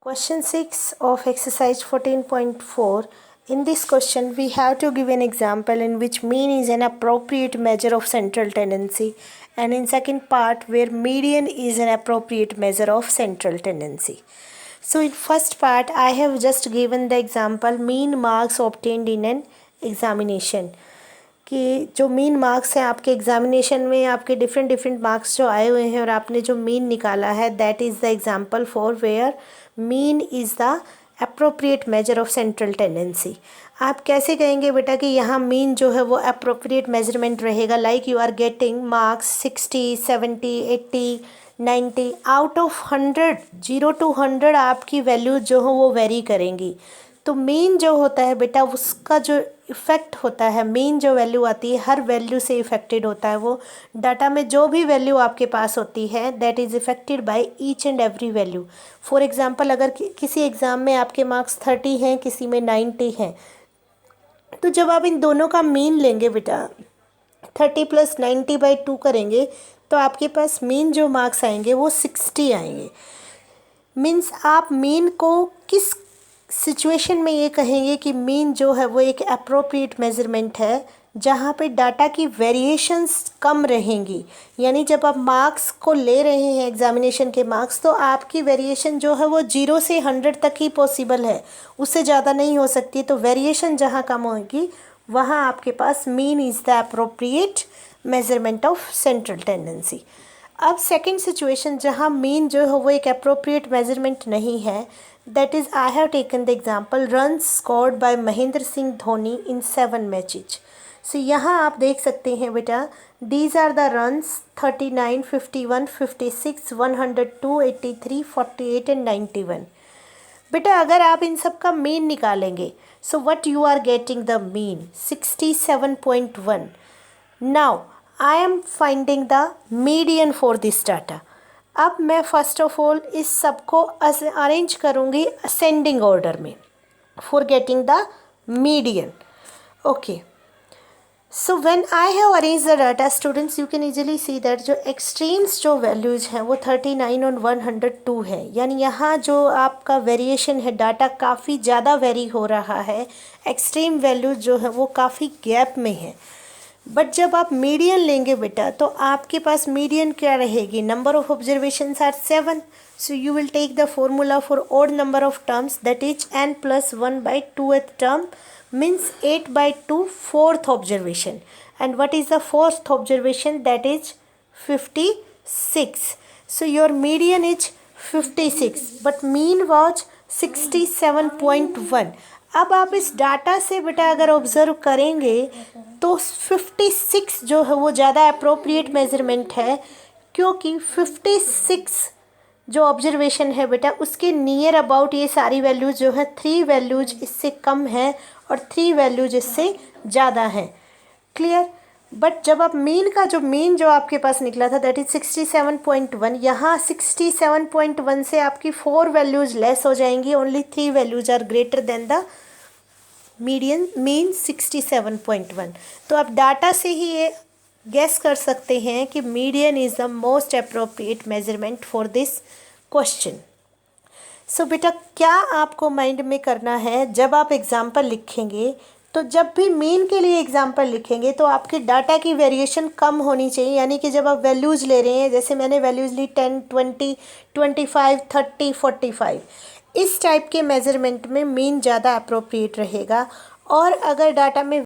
Question 6 of exercise 14.4. In this question, we have to give an example in which mean is an appropriate measure of central tendency, and in second part where median is an appropriate measure of central tendency. So in first part, I have just given the example mean marks obtained in an examination. कि जो mean marks हैं आपके examination में, आपके different marks जो आए हुए हैं और आपने जो मीन निकाला है, that is the example for where mean is the appropriate measure of central tendency. आप कैसे कहेंगे बेटा कि यहाँ मीन जो है वो अप्रोप्रिएट मेजरमेंट रहेगा? Like you are getting marks 60, 70, 80, 90 out of 100, 0 to 100 आपकी वैल्यू जो हो वो वेरी करेंगी. तो मीन जो होता है बेटा उसका जो इफ़ेक्ट होता है, मीन जो वैल्यू आती है हर वैल्यू से इफ़ेक्टेड होता है. वो डाटा में जो भी वैल्यू आपके पास होती है that is affected by each and every value. For example अगर किसी एग्ज़ाम में आपके मार्क्स 30 हैं, किसी में 90 हैं, तो जब आप इन दोनों का मीन लेंगे बेटा 30 + 90/2 करेंगे तो आपके पास मीन जो मार्क्स आएंगे वो 60 आएंगे. मीन्स आप मीन को किस सिचुएशन में ये कहेंगे कि मीन जो है वो एक अप्रोप्रिएट मेजरमेंट है जहाँ पे डाटा की वेरिएशंस कम रहेंगी. यानी जब आप मार्क्स को ले रहे हैं एग्जामिनेशन के मार्क्स, तो आपकी वेरिएशन जो है वो 0 से 100 तक ही पॉसिबल है, उससे ज़्यादा नहीं हो सकती. तो वेरिएशन जहाँ कम होगी वहाँ आपके पास mean is the appropriate measurement of central tendency. अब सेकेंड सिचुएशन जहाँ मीन जो है वो एक अप्रोप्रिएट मेजरमेंट नहीं है, that is I have taken the example runs scored by Mahendra Singh Dhoni in 7 matches. So यहाँ आप देख सकते हैं बेटा these are the runs 39, 51, 56, 102, 83, 48 and 91. बेटा अगर आप इन सब का मीन निकालेंगे so what you are getting the mean 67.1. Now I am finding the median for this data. अब मैं फ़र्स्ट ऑफ ऑल इस सब को अरेंज करूँगी असेंडिंग ऑर्डर में for getting the median. Okay, so when I have arrange the data students you can easily see that जो extremes जो values हैं वो 39 और 102 है. यानी यहाँ जो आपका वेरिएशन है डाटा काफ़ी ज़्यादा वेरी हो रहा है, एक्सट्रीम वैल्यूज जो है वो काफ़ी गैप में है. बट जब आप मीडियन लेंगे बेटा तो आपके पास मीडियन क्या रहेगी? Number of observations are 7. So you will take the formula for odd number of terms that is n+1/2th term means 8/2 fourth observation. And what is the fourth observation? That is 56. So your median is 56 but mean was 67.1. अब आप इस data से बेटा अगर observe करेंगे तो 56 जो है वो ज़्यादा अप्रोप्रिएट मेजरमेंट है, क्योंकि 56 जो ऑब्जर्वेशन है बेटा उसके नियर अबाउट ये सारी वैल्यूज़ जो है 3 वैल्यूज़ इससे कम है और 3 वैल्यूज़ इससे ज़्यादा हैं. क्लियर? बट जब आप मीन जो आपके पास निकला था दैट इज 67.1, यहाँ 67.1 से आपकी 4 वैल्यूज़ लेस हो जाएंगी, only 3 values are greater than the median mean 67.1. तो आप डाटा से ही ये गेस कर सकते हैं कि median is the most appropriate measurement for this question. So बेटा क्या आपको माइंड में करना है जब आप एग्जाम्पल लिखेंगे, तो जब भी मीन के लिए एग्जाम्पल लिखेंगे तो आपके डाटा की वेरिएशन कम होनी चाहिए. यानी कि जब आप वैल्यूज़ ले रहे हैं, जैसे मैंने वैल्यूज़ ली 10, 20, 25, 30, 45, इस टाइप के मेजरमेंट में मीन ज़्यादा अप्रोप्रिएट रहेगा. और अगर डाटा में